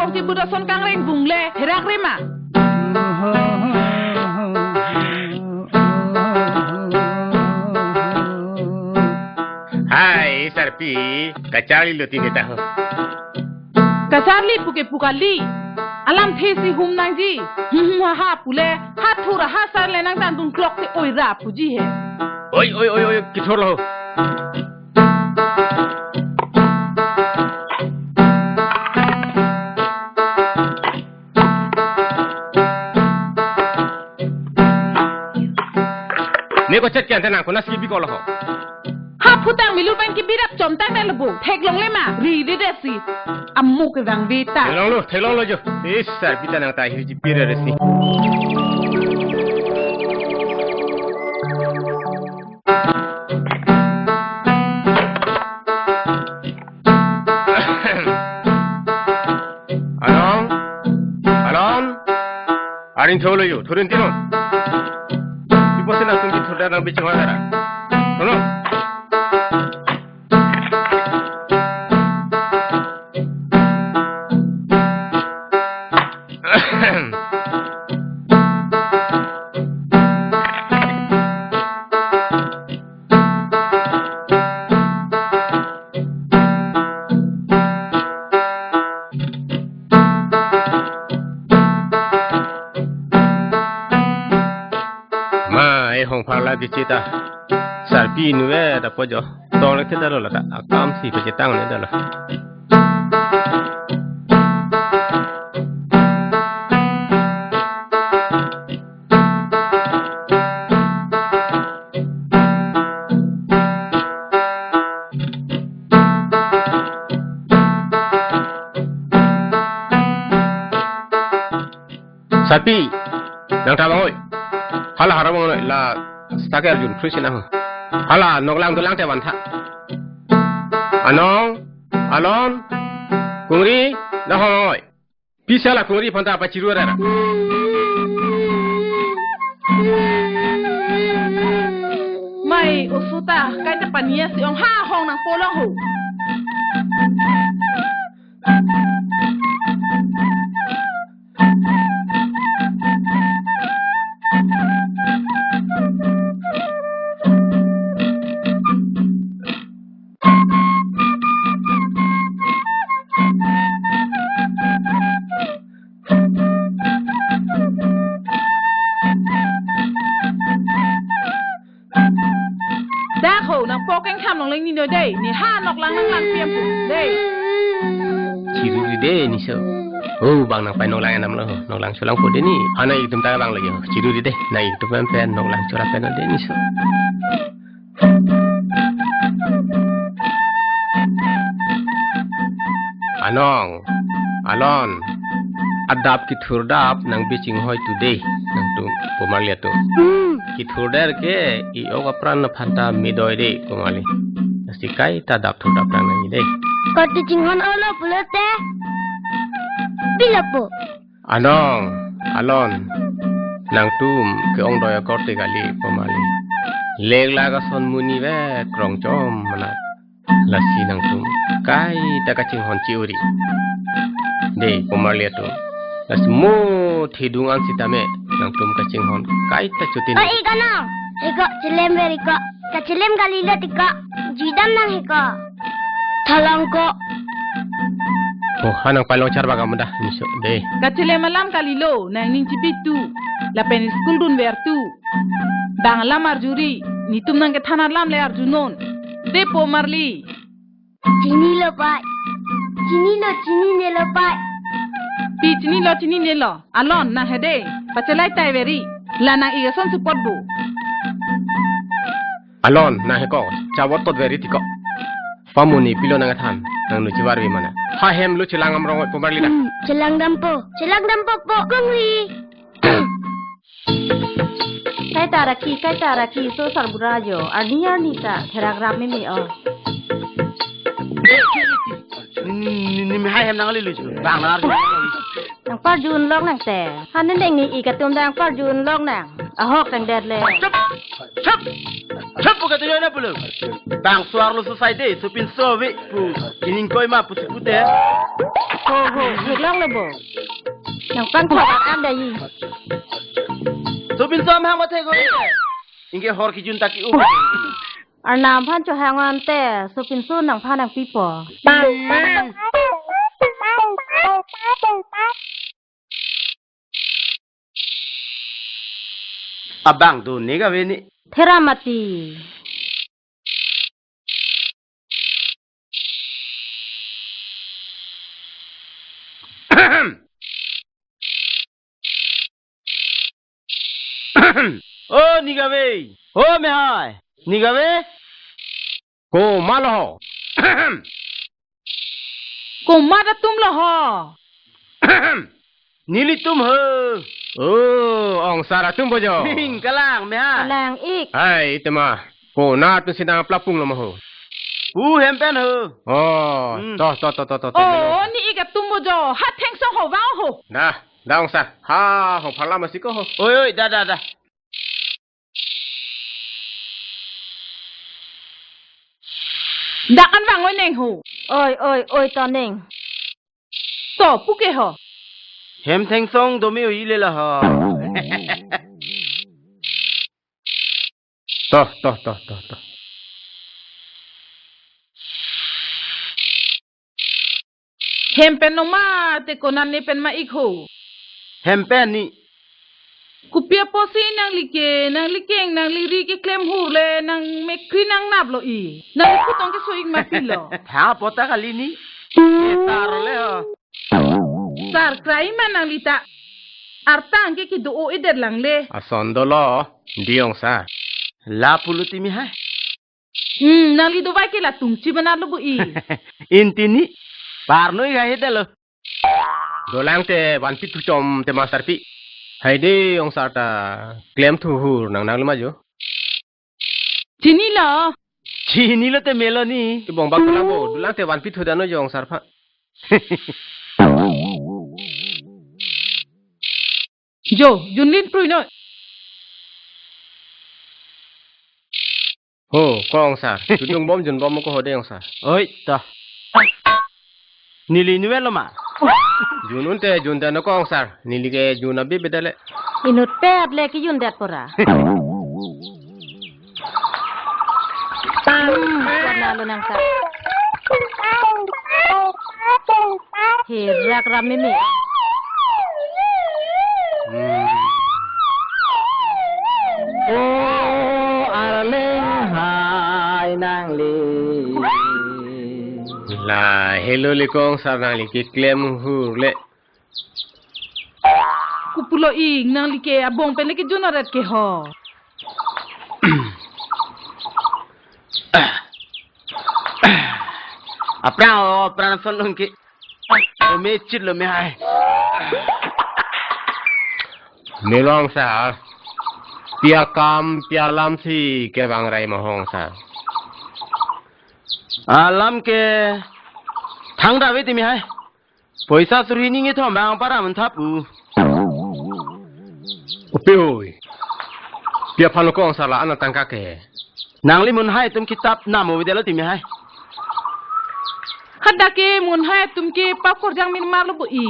kong ti budak son kang reng bung le herak rema. Hai Sarpi, kacali lo tini tahu. Kacali pukali. Alam thesi hum nang ji. Ha pule ha thura ha sar le nang tan dun clock te oi ra puji he. Oi, kithor lo. Ni ko chat kyan tena ko nasi bi ko lo. Ha putang milu bang ki birak chom tang le bu thek long le ma ri de desi ammu ke bang vita Thelong lo jo is sar pita nang ta hi ji pire resi Alon arin tholo yo thurin tino iposena tumbi thoda nang bichang hara no Cita Sarpi nuwe da pojo tong le kita lo la akam si pe tang ne da lo Sarpi nang ta bang oi hala harabang la Stage Arjun Krishna hala noglang dolang te wantha anong alon kungri na hoi pisala kungri phanta pa chiru ra mai usuta kai ta pania si ong ha hong nang polong hu ni no day ni ha nok lang nang lang piam pu day chiru de ni so bang nang pai nok lang nam lo nok lang chulang pu de ni ana ik tum ta bang lagi chiru de na ik tum pen nok lang chura pen de ni so anong alon adap ki thurdap nang biching hoi today nang tu pomalia tu ki thurder ke I oga pran phanta midoi de komali sikai ta dap thurdap nang ni de kati jinghon olo pulate bilapo anong alon nang tum ke ong doya korte gali pomali legla ga son muni ve krong chom mana lasi nang tum kai ta ka jinghon chiuri de pomali tu las mo thidungan sitame nang tum ka jinghon kai ta chutin ai kana eko chilem verika ka chilem galila tika jidam nang heka thalang ko hanang palong charba ga mudah niso de ka chilem malam kalilo nang ning cipitu la pen school dun vertu dang la marjuri ni tum nang ke thana lam le arjunon de po marli chini lo pai chini ne lo pai chini ne lo alon na hede pachalai tai veri lana igason support bu alon na heko chawot tot veri tiko pamuni pilo nang than nang nu chiwar wi mana ha hem lu chilang amrong po marli na chilang dampo po kongri kai taraki so sarburajo arniya nita theragrap me o ni me hai hem nang li lu bang na nang par jun lok nang te hanen deng ni ikatum dang par jun lok nang a hok dang det le chap ka tyo na pulu bang suar lu society supin so vi pu ining koi ma pu pute Ho, việc lông là bộ. Nàng pan thọ ăn đây. So bin so am hang ma the ko. Inge hor ki jun taki u. Ar nam pan cho hang an te, so pin so nàng pan nàng pi po. Abang tu ni ka ve ni. Thera mati. Oh ni ka ve. Oh me hai. Ni ka ve. Cô má lo. Cô má đã tum lo ho. Ni li tum ho. Ông Sarah tum bojo. Hing kalang me hai. Lang ik. Hai, tema. Cô na tu sinang pelapung lo mahu. U hem pen ho. Oh, toh. Oh, ni iga tum bojo. Hat heng song ho wang ho. Dah ông Sar. Ha, ho phala masih ko ho. Oi dah. Dak an wang oi neng ho. Ôi to neng. To puke ho. Hem theng song do me oi le la ha. Toh. Hem pen no ma te konan ne pen ma ik ho. Hem pen ni. Kupia posi nang likeng nang liri ke klem hu le nang mekri nang nap lo i. Nang ku tong ke so ik ma pilo. Ha pota kali ni. Tar le ha. Sar krai ma nang lita. Artang ke ki do o eder lang le. Ason do lo. Di ông Sar. La puluti mi hai. Nang li do vai ke la tumchi bana lo bu i. Inti ni. Parnoi ga hedelo. Do lang te wan pi tu chom te master pi. Hai de ông Sar ta claim thu hur nang lama jo. Chini lo. Chini lo te melo ni. Ki bong bak la bo. Do lang te wan pi thu da no jo ông Sar pha. Jo, junlin prui no. Ho, ko ông Sar. Jun bom ko ho de ông Sar. Oi ta. Nili ni velo ma. Junun te jun da no ko ông Sar. Nili ke jun abi bedale. Inut pet le ki yun dat pora. Warna lo nang sa. Hirak rami mi. Hai nang li. La hello le ko ông Sar nang li ke claim hur le. Kupulo i nang like abong pen le ke junaret ke ho. Apra son long ki. Me chit lo me hai. Me long Sar. Pia kam pia lam si ke bang rai ma hong Sar. Alam ke thang da ve ti mi hai. Poisa suri ni nge thom bang para man thapu. Opioi. Pia phalo ko ông Sar la ana tangka ke. Nang li mun hai tum kitab namo videlo ti mi hai. Hada ke mun hai tum ke pa kor jang min mar lo bu i.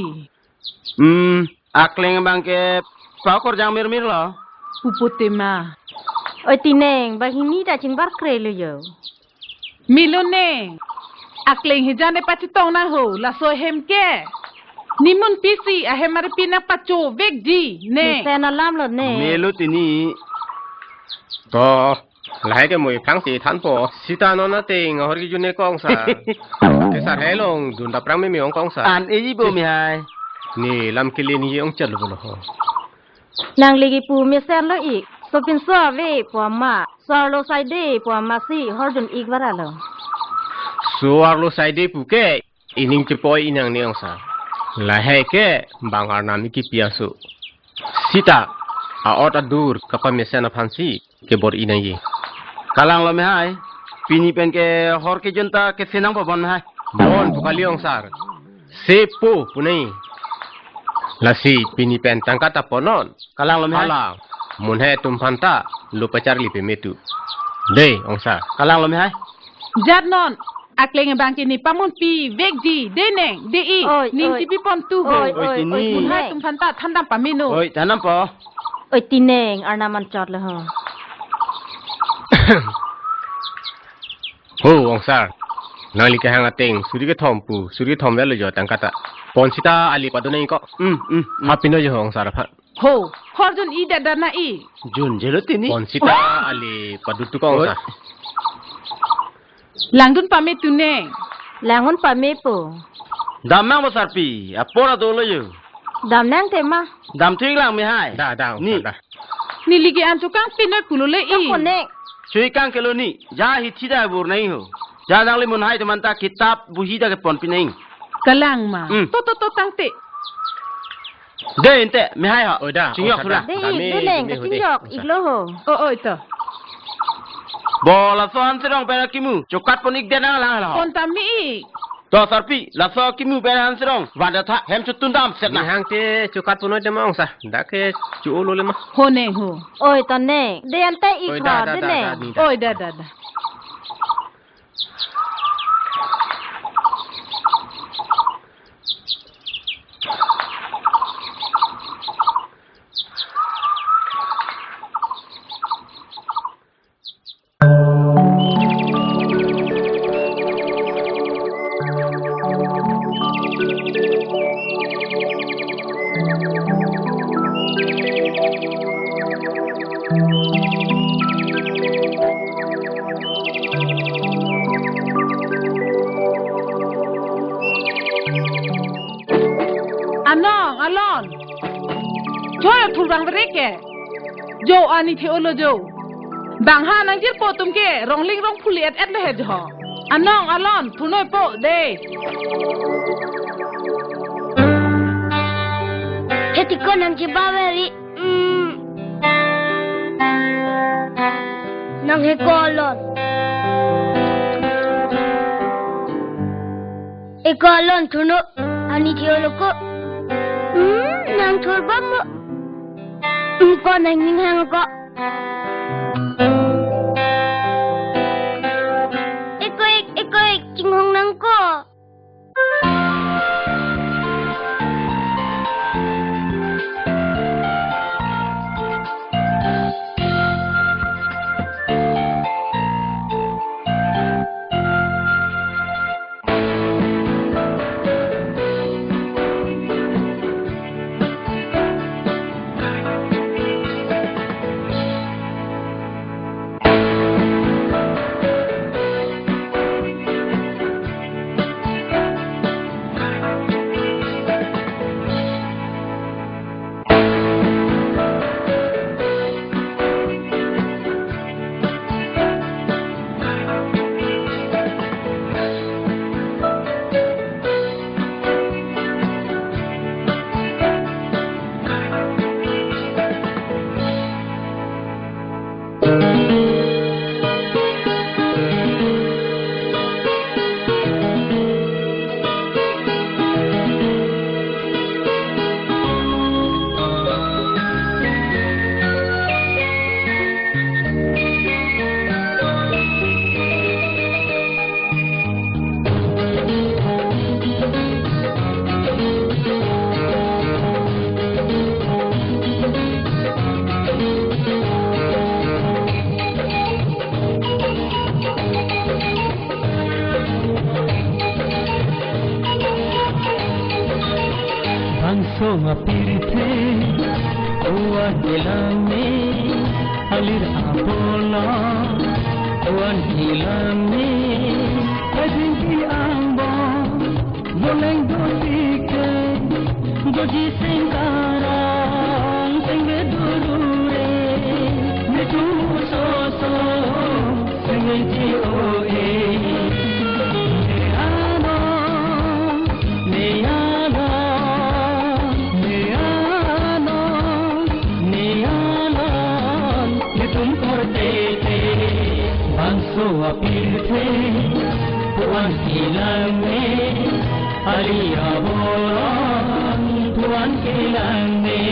Akleng bang ke pa kor jang mir lo. Pupote ma. Ôi tì neng, bà hini đã chính bắt kre lưu dầu. Milone. Akleng hijane pachitong na ho la so hem ke. Nimun pisi a hemare pina pacho vek di ne. Xe nó làm lột nè. Melo ti ni. To lai ke moi phang si than po sita no na te ngor gi june ko ông Sar. Ke Sar helong dun da prang me mi ông ko ông Sar. An e ji bo mi hai. Ni lam ke le ni ông chal bo lo ho. Nàng lì pù mi xe lo ik. So pin so ve po ma. So lo sai de po ma si hor dun ik vara lo. Suar lo sai de pu ke ining che poi inang ni ông Sar. La hai ke bang ar nam ki piasu. Sita a ot adur kapa me sena phansi ke bor inang yi. Kalang lo me hai. Pini pen ke hor ke junta ke senang bo bon hai. Bon bukali ông Sar. Sepo punai. Lasi pini pen tangkata ponon. Kalang lo me hai. Kalang. Mun hai tum phanta lu pacar li pe metu. De ông Sar. Kalang lo me hai. Jad non. Akleng bang kini pamun pi vegji deneng dei ning cipi pon tu ho. Mun hai tum phanta thandam pamino. Oi, tanam po. Oi tineng arna man chot le ho. Ho ong sar. Nali ka hang ateng suri ke thom pu suri thom le jo tang kata. Ponsita ali padunai ko. Hapino jo ong sar phat. Ho, horjun I dadana I. Jun jelo tini. Ponsita ali padutu ko ong sar. Langdun pamit tu neng. Langun pame po. Dam mang besar pi, apora do lo yo. Dam nang tema. Dam ting lang mi hai. Da Ni. da. Ni ligi ancu kang pinoi pulule I. Ko nek. Chui kang kelo ni, ja hi thida bur nai ho. Ja dang le mun hai teman ta kitab buhi da ke pon pineng. Kalang ma. To tang te. De ente mi hai ha. Oi da. Chingyok thula. Dei deneng ka sinjok iglo ho. Oh ito. Bola so han serong pera kimu, chokat pon ik denang lang la. Pon tam ni I. To sarpi, la so kimu pera han serong, wada tha hem chutun dam set Ni na. hang te chukat punoi de ma ong sar. Da ke chu lo le ma. Ho neng ho. Oi ton nek. De ante Oi ikra de nek. ni. Oi da. Anong, alon. Joy thul bang bereke. Jo ani theolo jo. Bang ha nang jir po tum ke rongling rong phuliet et le he jo. Anong alon thunoi po de. Heti ko nang jibaweri. Nang he kolon. Ekolon thuno ani theolo ko. Nang thurba mo. Ko nang ning hang ko. Eko jinghong nang ko. Bangso ngapirite Uwan hilame Alir apola Uwan hilame Kajinti ambo Boleng dosike Goji sengkarang Sengge durure Metu soso Sengge oe apirte Tuan hilangme Alia bolan Tuan hilangme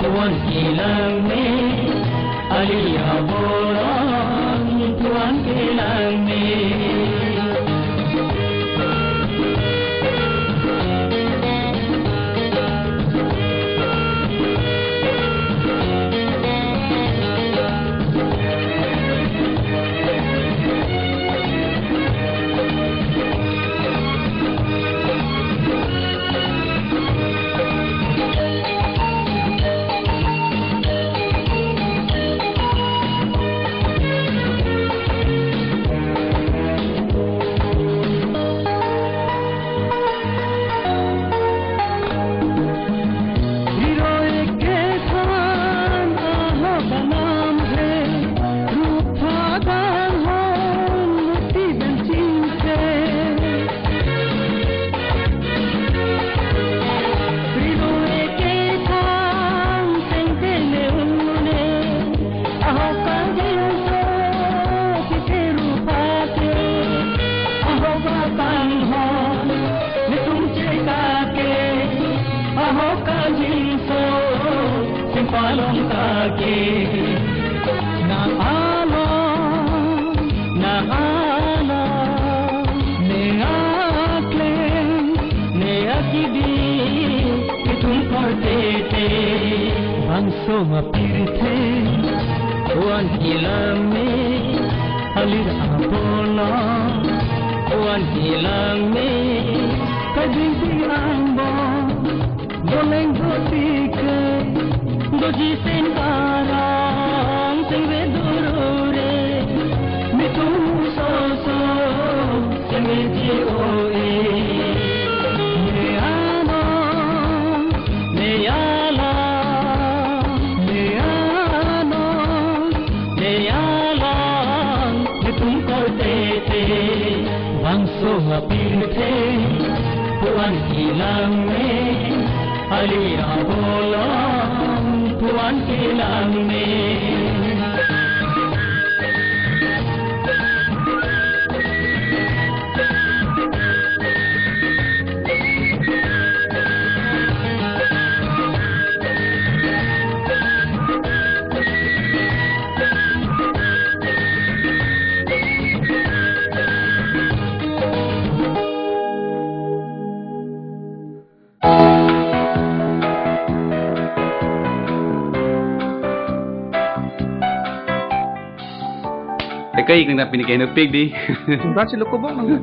Tuan kilang me, alia bolang, Tuan kilang me. Bangso mapirte Tuan kilang me alir apola Tuan kilang me kajing tirangbo boleng gotike doji senkarang sengwe durure mitu so sengwe jioe Bangso mapirte Tuan kilang me alia bolang Tuan kilang me Kay kung napinigay na pig di. Ba sila ko ba mga?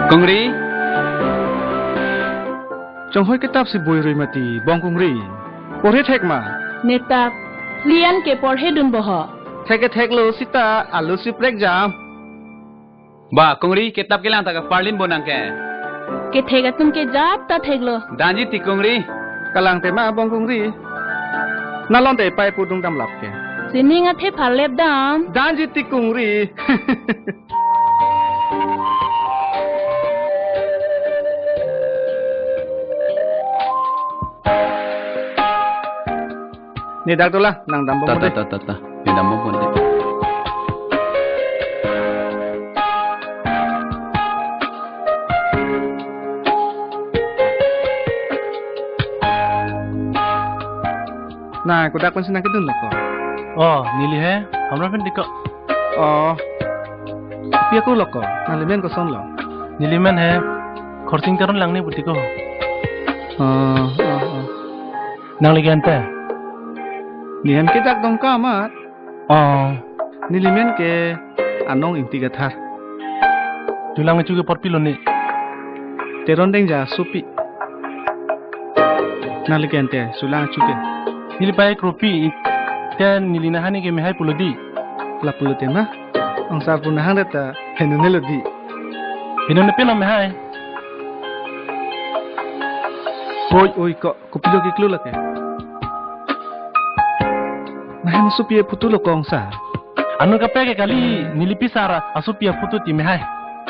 Kongri? Chong hoy kitab si boy roy mati bong kongri. Pore thek ma. Neta lian ke porhe dun boho. Thek lo sita alu si prek jam. Ba kongri kitab kilang taga parlin bonang ke. Ke thega tum ke jab ta theglo. Danji ti kongri. Kalang te ma bong kongri. Nalon te pai pudung dam lap ke. Sininga the phalep dam. Dan ji ti kongri. Ni dak tu lah nang dam bong mo. Ta. Ni dam bong mo. Nah, aku dak pun senang kedun lah kok. Oh, nili hai. Hamra pun dikok. Oh. Tapi aku lo kok. Nah, lemen ko son lo. Nili men hai. Khorting karon lang ni buti ko. Nang lagi ante. Nihan ke dak dong ka mat. Oh. Nili men ke anong inti gathar. Julang juga pot pilon ni. Teron deng ja supi. Nalikan te sulang cuke. Nili pai kropi. Dan nili nahani ke mehai pulodi. La pulute mah. Angsa punahan data henunelodi. Pinon nepi nom mehai. Oi kok kupilo ki klu lake. Nah masupi putu lo kongsa. Anu kape ke kali nili pisara asupia putu ti mehai.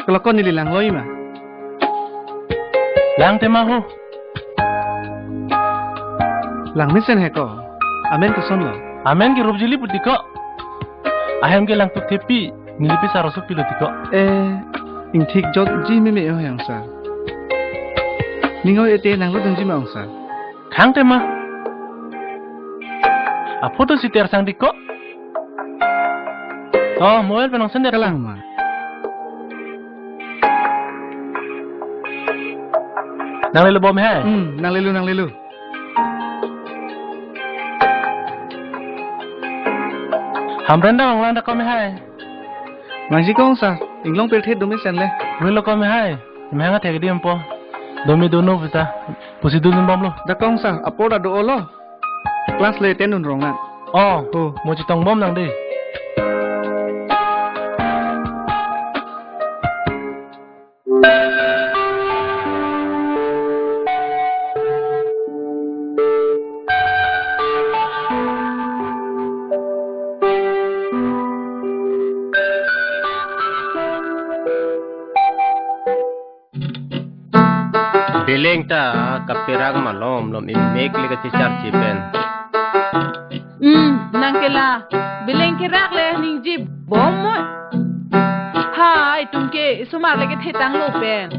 Kalau kau nili lang loi mah. Lang tema ho. Lang misen he ko. Amen ko son lo. Amen ki rubjili puti ko. Ahem ke lang tu tepi nilipi sa rosu pilo tiko. Ing thik jot ji me me yang sa. Ningo ete nang lo dong ji ma sa. Khang tema. A foto si ter sang tiko. Oh, mobile penong sender kalang ma. Nang lelu bom hai. Nang lelu. Hamrenda ang landa kami hai. Mangsi kong sa, inglong perthet dumi sen le. Welo kami hai. Mahanga teg di ampo. Domi dono pita. Pusi dun bom lo. Da kong sa, apoda do lo. Kelas le tenun rongan. Oh, mo chitong bom nang di. Bileng ta kapirang malom lom imek liga cicar cipen. Nangkela bileng kirak le ning jib bomo. Hai tumke sumar leke thetang lo pen.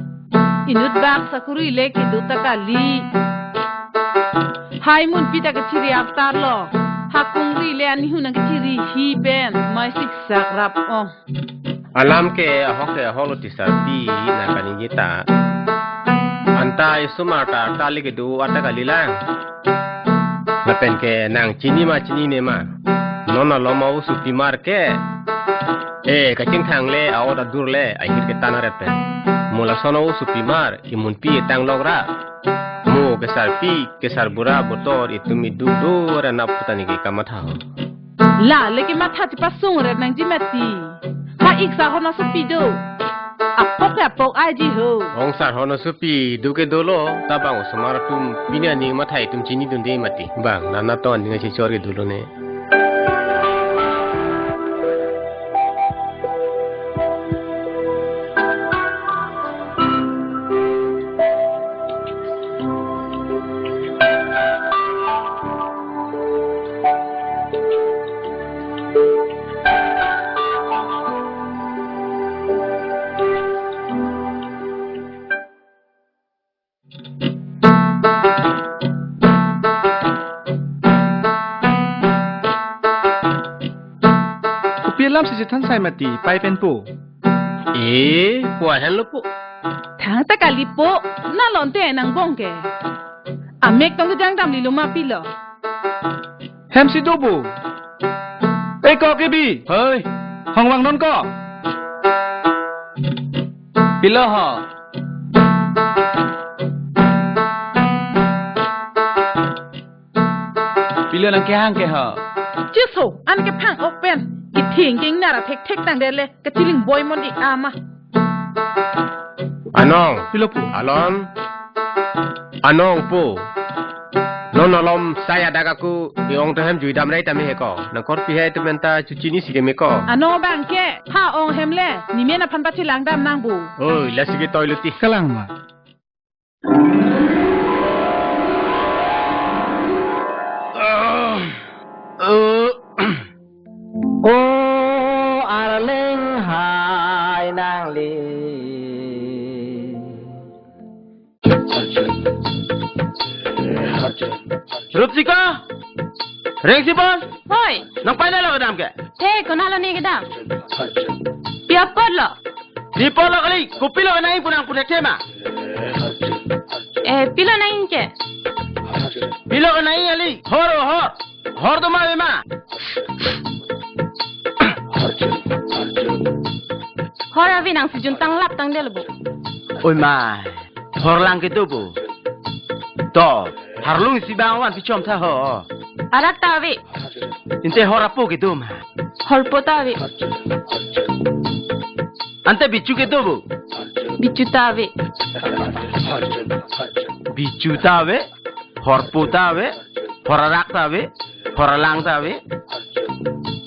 Inut bak sakuri leke duta kali. Hai mun pita ke ciri aftar lo. Hakungri le ani hunang ke ciri hi pen. Mai sik sakrap oh. Alam ke hoke holo tisarpi na kaningita. Anta isumata tali ke du ata kalilang. Lapen ke nang cini ne ma. Nona loma usupi mar ke. Kacing thang le aoda dur le akhir ke tanah repen. Mula sono usupi mar imun pi tang logra. Mu kesar bura botor itu mi du rana putani ke kamatha. La leke matha ti pasung re nang jimati. Ha iksa hono supi do. Apok aji ho. Ong sar hono supi duke dolo tabang sumara tum pinya ni mathai tum chini dunde mati. Bang nana to ninga si chor ke dulo ne. Lam si jitan sai mati pai pen pu. Puan han lupu. Thang ta kalipo na lonte nang bongke. Amek tong jang dam li luma pilo. Hem si dobu. Ko ke bi. Hoi. Hong wang non ko. Pilo ha. Pilo nang ke hang ke ha. Jiso an ke phang open. Ting ging nara tek tang dele keciling boy mon ik ama. Anong pilopu. Alon. Anong pu. Nonolom saya dagaku iong tehem jui damrai tami heko. Nangkor pihai tementa cuci ni sige meko. Ano bangke ha ong hemle ni mena pan pacilang dam nang bu. Oi la sige toileti kalang ma. Arleng hai nang li. Rupsika, reng si bos. Hoi, Nang pai lo dam ke? te konalo ni gedam. Piapot lo. Ni polo kali, kupilo nai punang punek tema. Pilo na inke. Pilo nai ali, hor to ma. Hora vi nang si jun tang lap tang del bu. Oi mai, horlang ke tu bu. To, harlung si bang wan pichom tha ho. Arak ta vi. Inte horapo ke tu ma. Hol po ta vi. Ante bichu ke tu bu. Bichu ta vi. Bichu ta ve, horpo ta ve, horarak ta ve, horalang ta ve.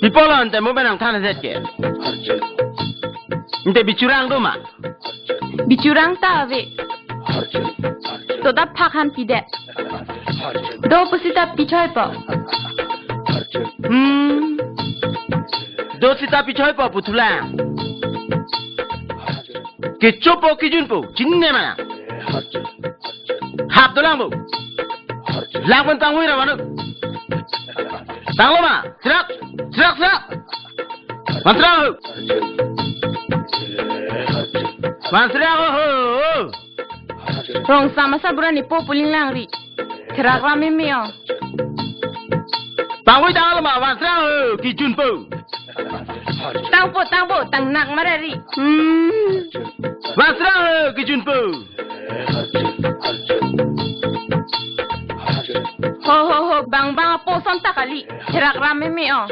Pipola ante mo benang thana set ke. Inte bichurang tu ma. Bichurang ta vi. To da pakhan pi de. Do pusita pichoy po. Do sita pichoy po putulang. Ke chopo ke jun po, jinne mana. Hap dolang po. Lang pun tangui ra manu. Tang lo ma, serak. Mantra ho. Mantra ho. Rong sama sa burani po puling lang ri. Kerak rami mio. Tangui tang lo ma, mantra ho, ki jun po. Tang po, tang nak marari. Mantra ho, ki jun po. Ho, bang po son takali. Kerak rami mio.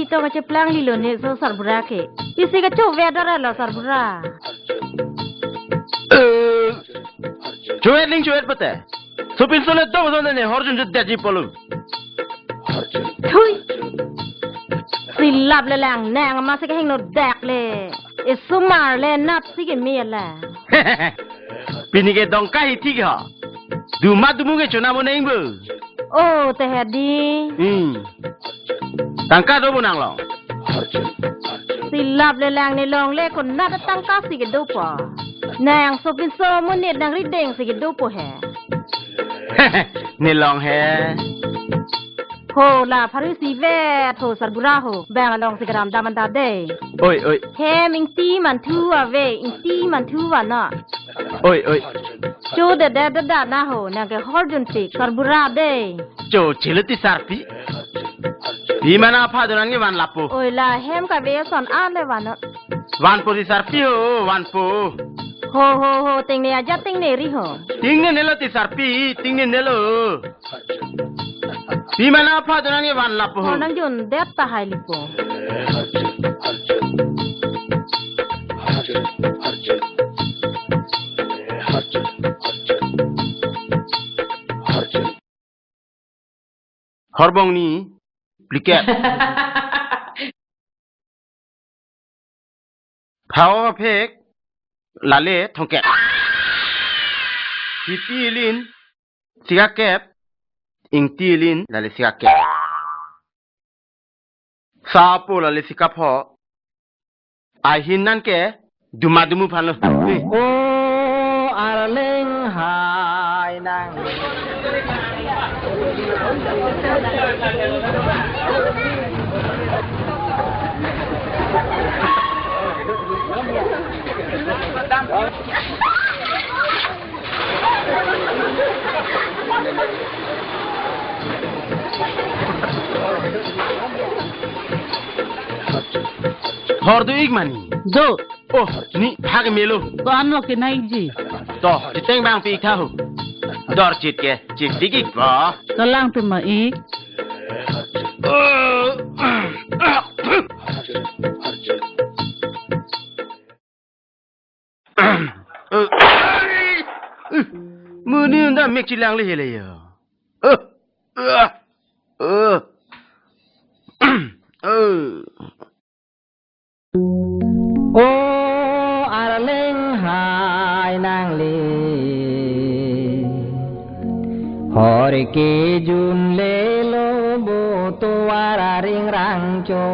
To ka plang lilo ne so sarbura ke. Isi ka chove dara lo sarbura. Chuet pate. Supin sole do so ne horjun jut daji polu. Thui. Silap le lang nang ma se ka hing no dak le. Isumar le nap si ke me la. Pini ke dong kai thi ha. Du ma du mu ke chona mo nei bu. Oh, te hadi. Tangka do bunang long. Silap le lang ne long le kon na tangka si ke do po. Nang supin so mo ne nang ri deng si ke do po he. Ni long he. Ho la pharisi ve tho sarbura ho bang long si gram da man da de. Oi. He ming ti man thu wa ve in ti man thu wa na. Oi. Cho de da na ho nang ke horjun ti sarbura de. Cho chilati sarpi. Di mana apa donan nge wan lapo. Oi la hem ka ve son an le wa na. Wan po di sarpi ho, wan po. Ho ting ne aja ting ne ri ho. Ting ne nelo ti sarpi, ting ne nelo. Di mana apa donan nge wan lapo. Ho nang jun det ta hai lipo. Horbong ni pliket. Power pek lale thongket. Pitilin sigakep ingtilin lale sigakep. Sapo lale sikapho. Ahin nan ke dumadumu phalo. Oh arleng hai nang. Hordu igmani. Do. Oh, ni hage melo. To anno ke nai ji. To, diteng bang pi tha ho. Dor chit ke, chit digi ba. To lang tu ma i. Muni unda mek chi lang le hele yo. Oh arleng hai nang le. Hore ke jun le lo bo to ara ring rang cho.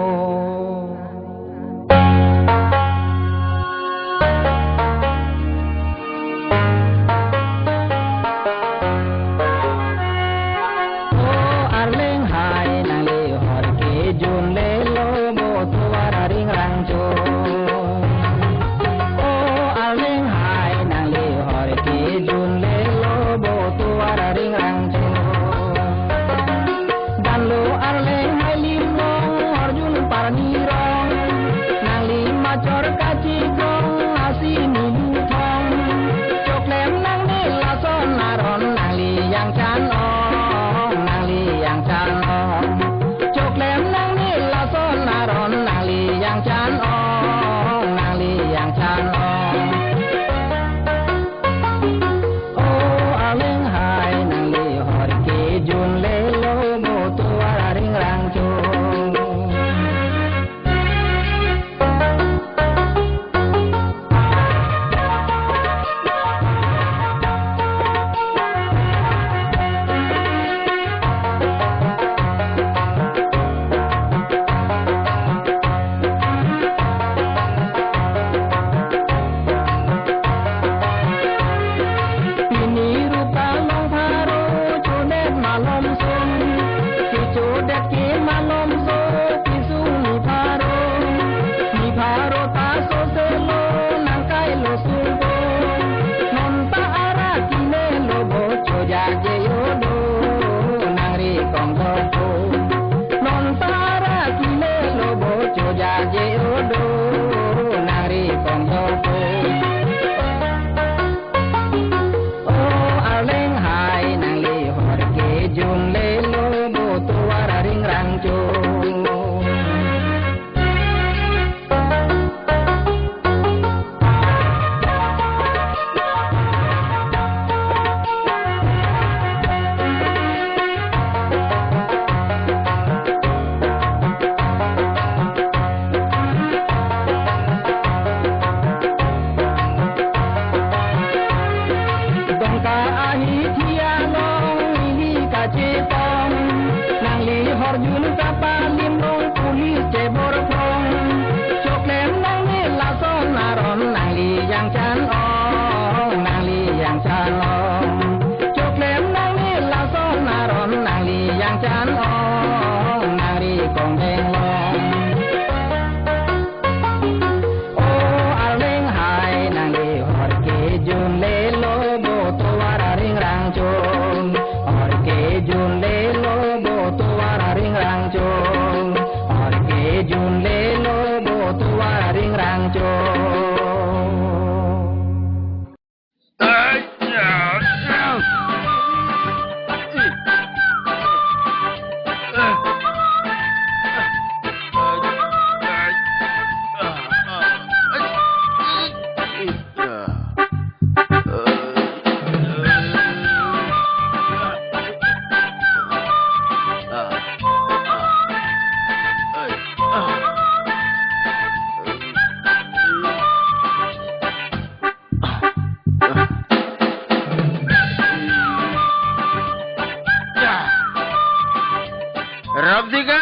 Robdika,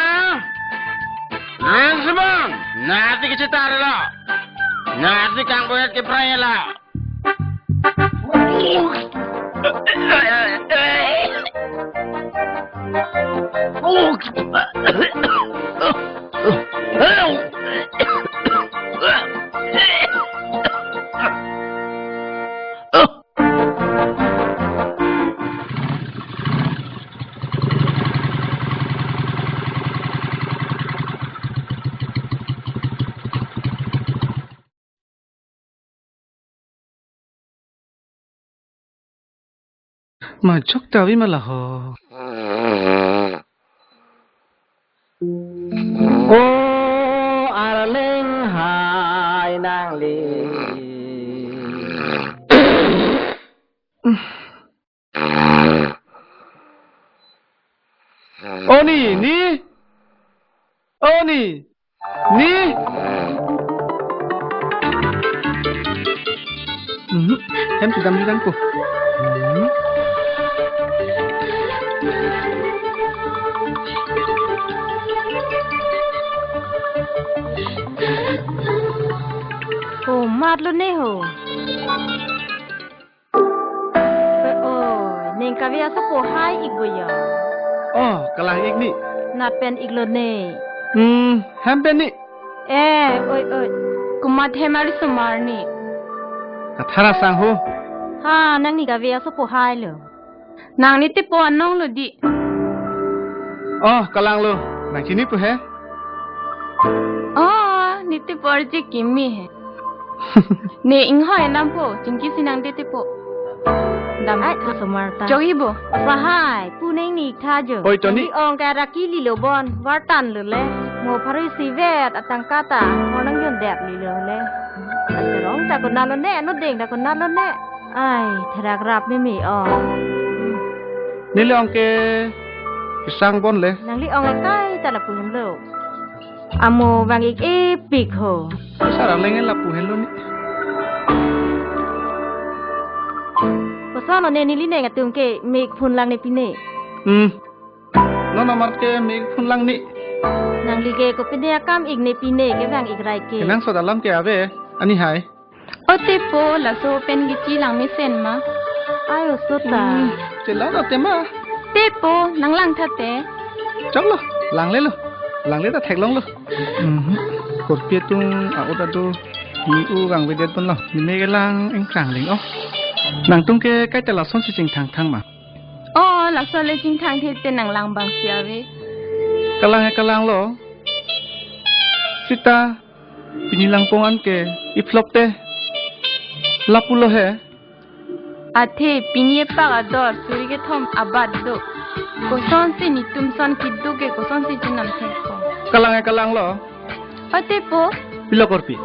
Langsung, nanti kita taruh lah. Nanti kang buat ke perayaan lah. Mà chốc tao với mà là hồ. Ô à lên hai nàng lì. Ô nì ní. Ô nì. Ní. Em chỉ đâm đi đăng cô. Hồ mát luôn nè hồ. Ôi, nên cà vea sắp bộ hai ít bây giờ. Cái làng ít nị. Nạt pen ít luôn nè. Hem pen nị. Ôi, cũng mà thêm ai số mar nè. Cả thara sang hồ. Ha, nang ni cà vea sắp bộ hai rồi. Nang ni tiếp bộ anh nong rồi đi. Cái làng luôn. Nàng chỉ nị bù hè. Ni tiếp bộ chỉ kiếm mi hè. Nè ing hỏi nam po, chính cái gì nàng tiếp bộ. Đam ai số mar ta. Jogi bo. Sahai, pu neng ni tha jo. Ôi cho nị. Ong kà ra ki li lo bon, war tan le le. Mo phari si vet atang kata, mo nang yon đẹp li lo le. Ai rong ta kon na lo nè, nó đeng ta kon na lo nè. Ai, thara grab mi mi Nè le ong ke sang bon le. Nang li ong kai ta la pu hem lo. Amo vang ik epic ho. Sao rằng lên là phụ hen luôn ý. Sao nó nên đi này tương kệ mẹ phun lang này pine. Nó mà cái mẹ phun lang nị. Nang li kệ có pine cam ik này pine cái vang ik rai kệ. Cái năng sao dalam cái ave, anh đi hay. Otepo la so pen gichi lang mi sen ma. Ayo sota. Chỉ lá đâu tem mà. Tepo nang lang thate. Chóng lo, lang lên lo. Lang lên ta thẹt lông lo. Cột kia tung ở ô tô mi u vàng về điện tuần lo. Mi mê cái lang anh càng lính ó. Nàng tung cáiแต่ละส้นสิจริงทางมา Là so le jing thang the ten nang lang bang sia ve. Cái lang lo. Sita pinilang pong an ke iplop te. Lapulo he. Athe pinye pa ga dor suri ke thom abad do. Ko son se ni tum son kiddu ke ko son se jinam the ko. Cái lang lo. Otepo Pilo korpi.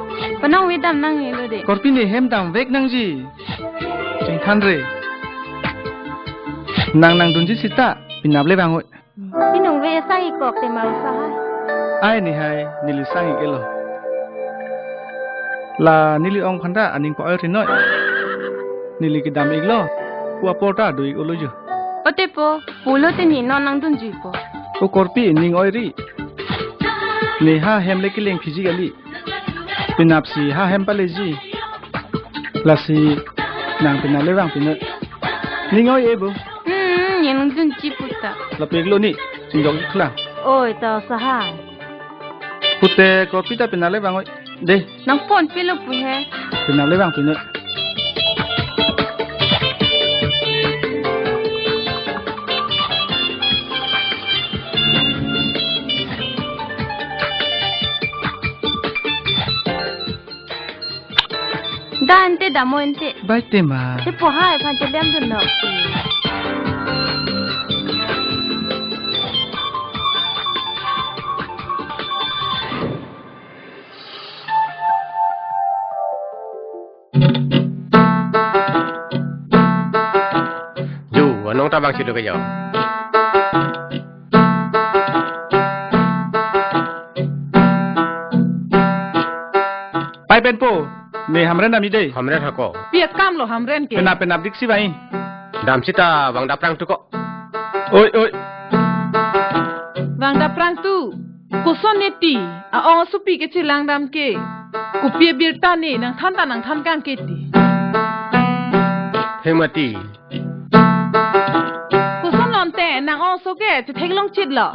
panang wedam nang elo de. Korpi ni hem dam vek nang ji. Jing than re. Nang dunji sita pinap le bang oi. Pinong ve sa i kok te mau sa hai. Ai ni hai nili sang ik elo. La nili ong phanda aning po ri noi. Nili ki dam ik lo. Wa porta du ik olo ju. Otepo pulo te ni non nang dun ji po. O korpi ning oi ri. Ni ha hem le ki leng physically. Pinap si ha hem pa le ji. La si nang pinap le bang pinat. Ning oi ebo. Yang dun ji puta. La pek lo ni sing dog khlang. Oi ta sa hai. Putte korpi ta pinap le bang oi. De Nang pon pilo pu he. pinap le bang pinat. Dan te da mo ente. Bai te ma. Te po hai phan che lem dun no. Dù nông ta bằng chịu được cái gì? Pai pen po. Ne hamren ami dei. Hamre thako. Piak kam lo hamren ke. Penap diksi bai. Dam sita bang daprang tu ko. Oi. Wang da prang tu, ku son neti, a ong supi ke cilang dam ke, ku pia bir tani nang tan kang ke ti. Hemati. Ku son lon te nang ong so keจะเทงลงจิตlo.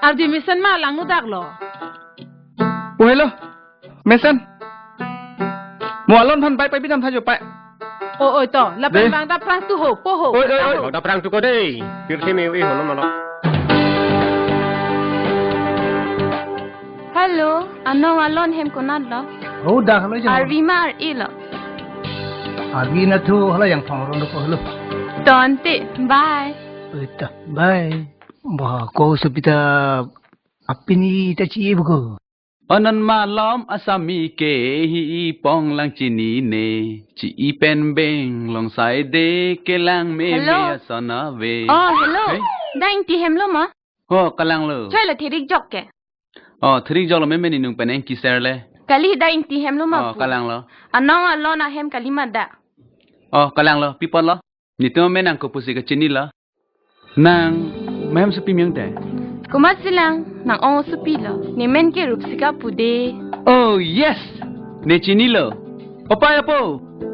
Arji mission ma lang nu dak lo. Ủa hello, Mason. Mùa lonพันไปพี่ทำท่าอยู่ไป Oi to, la pen wang da prang tu ho, po ho. Oi. Bang da prang tu ko dei. Pir theme wi ho no lo. Hello, anong alon hem konat lo. Oh dah kalau je. Arvima ar ilo. Arvi na tu hala yang thong ron ko halo. Tonte, bye. Ita, bye. Bah ko sepita apini ta chi buko. Anan ma lom asami ke hi pong lang chini ne chi pen beng long sai de ke lang me Hello. asana ve. Oh, hello. Da inti hem lo ma. Ho kalang lo. Chai la thirik jok ke. Oh thrik jolo me ni nung pen ki ser le. Kali da inti hem lo ma. Oh kalang lo. Anong alon a hem kalima da. Oh kalang lo people lo. Ni to me nang ko pusi ka chini lo. Nang mem su pi myang te. Kumat silang nang ong supi lo. Ni men ke rup sika pude. Oh yes. Ne chini lo. Opa ya po.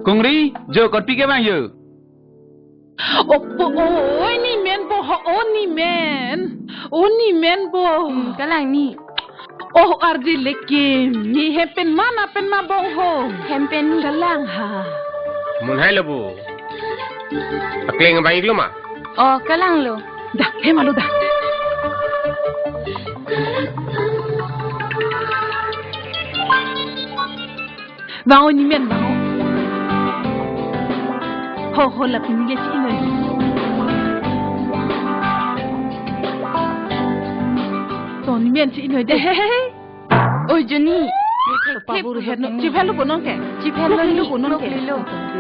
Kongri jo kot pi ke bang yo. Oppo, oi ni men bo ho, oni men bo. Kalang ni. Oh arji lekim, ni he pen ma bong ho. Hem pen ni. Kalang ha. Mun hai lo bu. Akleng ba iglo ma. Oh, kalang lo. Dah, he malu dah. Vào ni men vào. Ho la pin ge chi ne. To ni men chi ne de. Oi Johnny. Pa bu he no chi phe lu ko non ke. Chi phe lu ko non ke.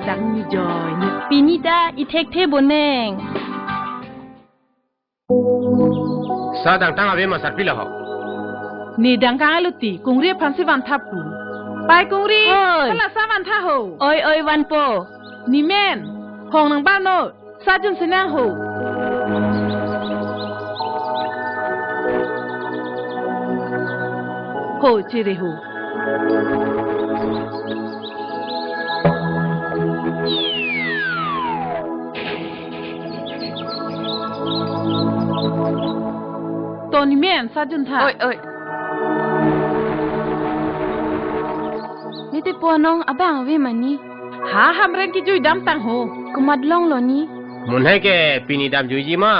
Dang ni joy ni. Pinida i tek the boneng. Sa dang tang ave ma sar pi la ho. Ni dang ka lu ti kung rie phan si van thap pu. Pai kung ri. Kala sa van tha ho. Oi wan po. Ni men. Hong nang ba no. Sa jun se nang ho. Ho chi re ho. To ni men sa jun tha. Oi. Ni te po nong abang we mani. Ha ham ren ki jui dam tang ho. Kumat long lo ni. Mun hai ke pini dam ju ji ma.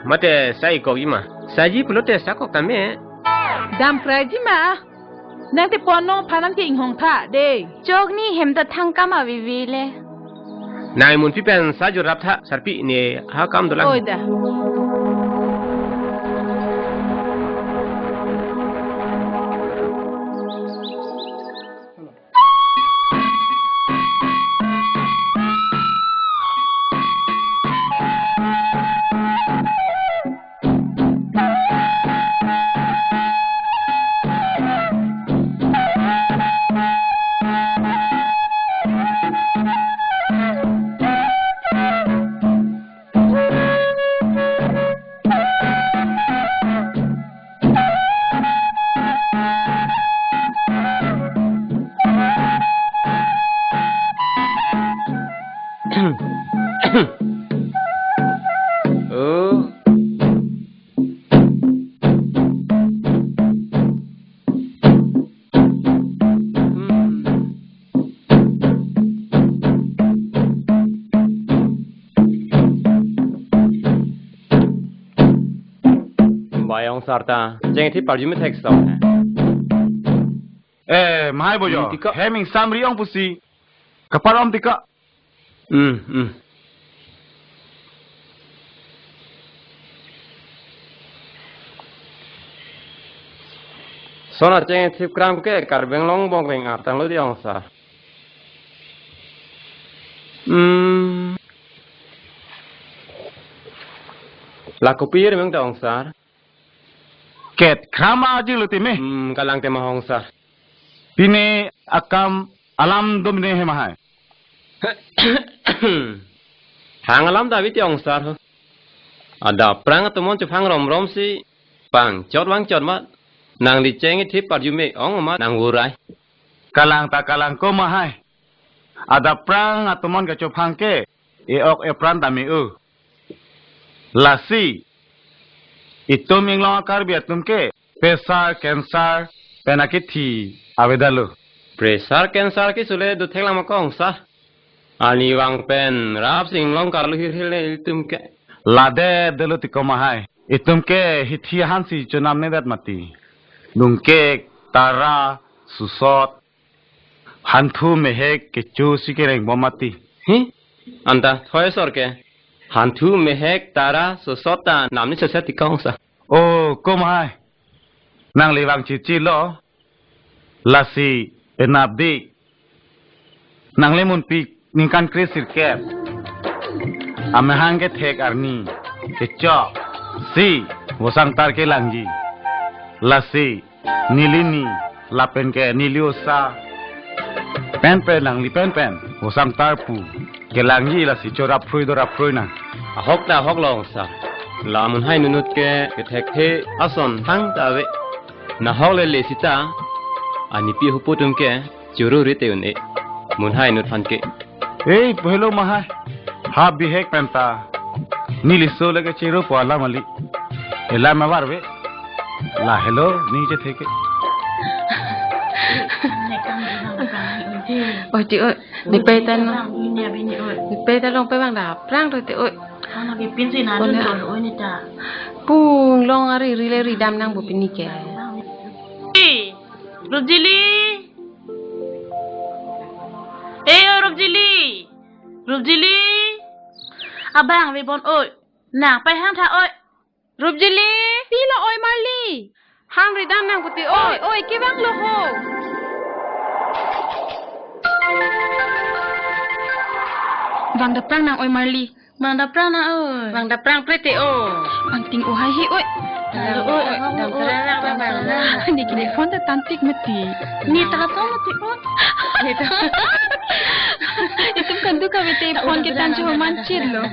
Mate sai ko yi ma. Sa ji pulote sa ko kame. Dam krai ji ma. Nang te po nong phanan ki ing hong tha de. Jok ni hem da thang kama we le. Nai mun pi pen sa ju rap tha sarpi ne ha kam dolang. Oi da. Bayang sarta, jeng thi parju me thek so. Mahai bojo. Heming samri ong pusi. Kaparom tika. Sona jeng thi kram ke kar beng long bong beng ar tang lo di ong sa. La kopi re meng ta ong sar. Ket krama aji lo time. Kalang tema ong sa. Pine akam alam domine he mahai. Hang alam da vit ong sar. Ada perang atau mon cepang rom si pang jod wang jod mat nang di ceng tip par yume ong mat nang wurai. Kalang tak kalang ko mahai. Ada perang atau mon ke copang ke eok pran tami Lasi itu minglong akar biatum ke pesar cancer penakit thi awedalu. Pressure cancer ki sule du theklang ma kong sa. Ani wang pen rap sing long karlu hil tum ke. Lade delu tiko mahai. Itum ke hithi hansi chunam ne dat mati. Nungke tara susot hantu mehek ke chu sikereng bomati. Hi? Anta thoy sor ke. Hantu mehek tara susota namni sese tikong sa. Oh, ko mahai. Nang liwang cici lo. Lasi enabdi. Nang lemun pik ningkan krisir kep. Amehang ke thek arni. Kecok. Si. Wosang tar ke langgi. Lasi. Nilini. Lapen ke niliosa. Pen nang li pen. Wosang tar pu. Ke langgi lasi corap frui na. Ahok ta hok long sa. Lamun hai nunut ke thek the ason tang ta we. Na hok le sita. Ani pi huputum ke juru rite un e. Mun hai nut fan ke. Hey, hello mahai. Ha bihek penta. Niliso lage chiro pala mali. Ela mavar we. La hello nije theke. Ôi chị ơi, đi bê tên đi bê tên long bê bằng đạp rang rồi chị ơi. Ana ke pinsi na don don oi ni ta. Pung long ari rile ridam nang bu pini ke. Rubjili. Rubjili. Rubjili. Abang we bon oi. Nang pai hang tha oi. Rubjili, pi lo oi Marli. Hang ridam nang bu ti oi, oi ki bang lo ho. Bang da prang nang oi Marli. Bang da prang na oi. Bang da prang prete o. Bang ting o hai hi oi. Oi, dam terang bang. Ni kini phone ta tantik mati. Ni ta so mati oi. Itu kan tu kami telefon kita cuma mancir lo.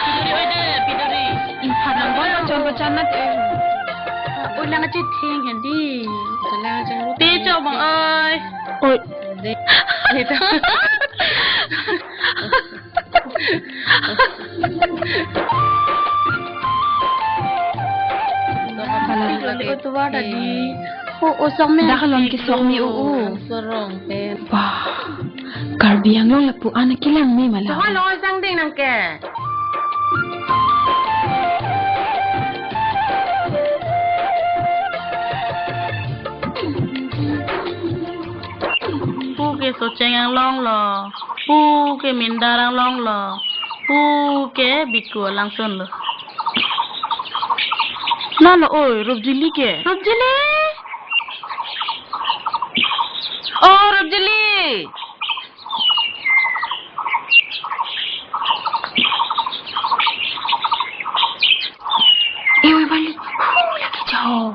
Pidori oi de, pidori. Impan nang boy bacaan nat. Oi lang aja ting hendi. Jalan jangan lupa. Pi coba bang oi. Oi. Itu. Itu ada di. Oh, sommi. Dah kalon ki sommi Sorong pen. Wah. Karbiang long lapu anak kilang mi malah. Soal lo sang ding nang ke. Pu ke so chengang long lo. Pu ke mindarang long lo. Pu ke biku lang son lo. Nana oi, Rubjili ke? Rubjili? Oh, Rubjili. Oi balik. Lagi jauh.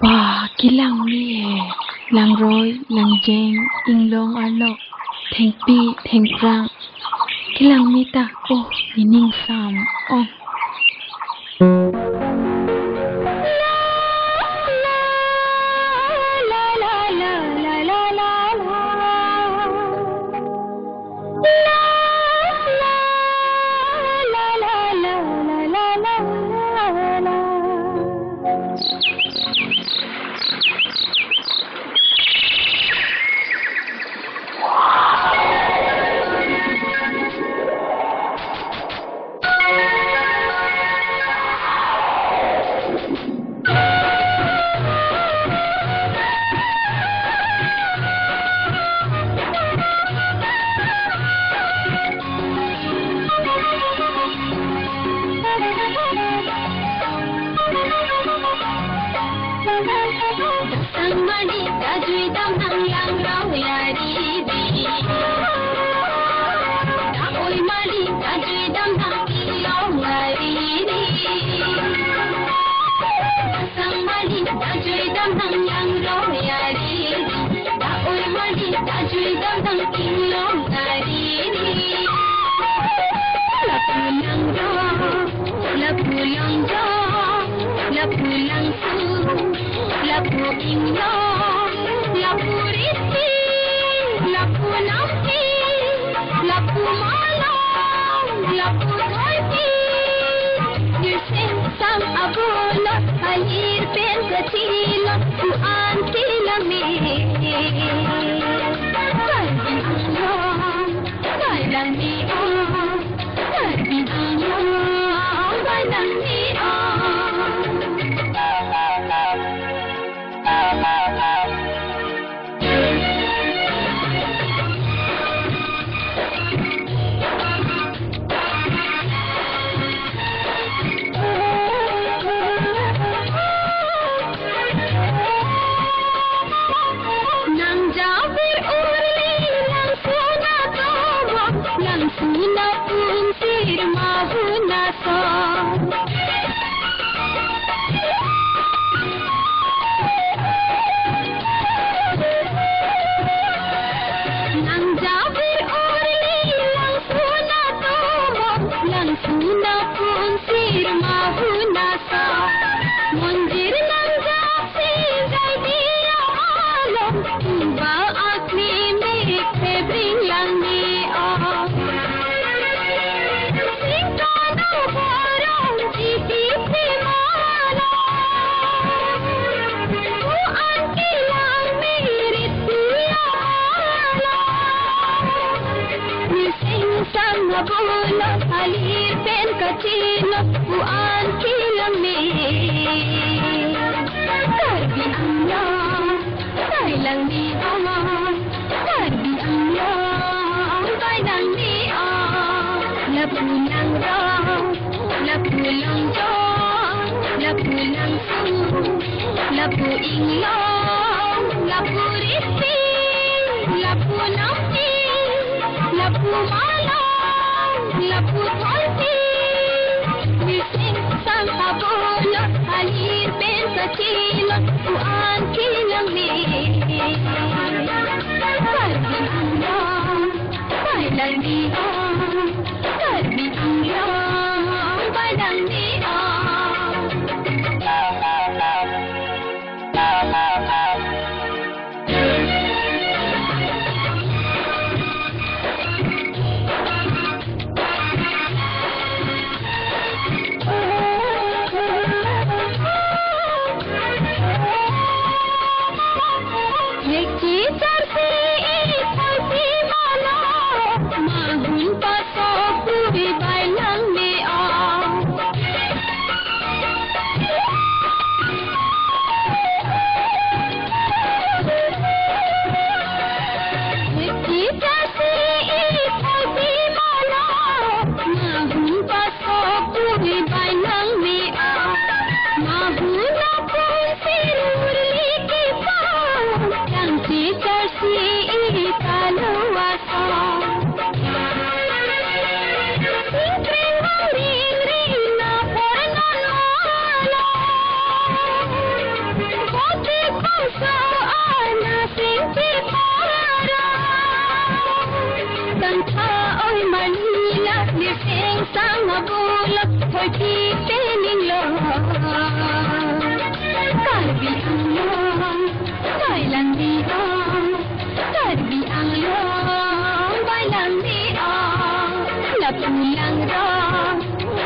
Wah, kilang ni lang roy, lang jeng, inglong alok, theng pi, theng prang. Kilang mi ta. Oh, nining sam. Oh. Yang inglong, lapu riti, lapu nampi, lapu malong, lapu thoi. Yusing sang abola, alir pen kecil, tuan kilame. Kalbi inglong, balang ni oh, kalbi inglong, balang ni oh. Suna punsir mahuna sa Nang jabir orli lang suna tomo lang suna punsir mahuna sa Munjir nang jasir gai dia alam Tuba akli mek febring lang ni oh Bola alir pen kecil buan kilame Karbi Allah bailang ni Allah Karbi Allah bailang ni Allah Lapu lang dong lapu lang dong lapu lang su lapu inglong lapu riti lapu nampi lapu malong lapu thoi Yusing sang abola alir pen kecil tuan kilame Karbi Allah bailang ni oh Karbi Allah bailang ni sang abola thoi pi pening lo Karbi Allah bailang ni oh Karbi Allah bailang ni oh lapu lang dong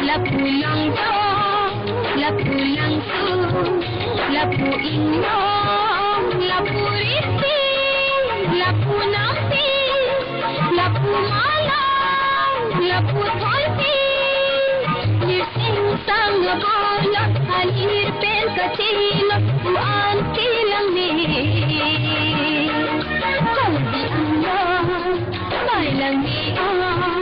lapu lang dong lapu lang su lapu inglong lapu riti lapu nampi lapu malong lapu thoi Yusing sang abola alir pen kecil buan kilame Kalbi Allah bailang ni oh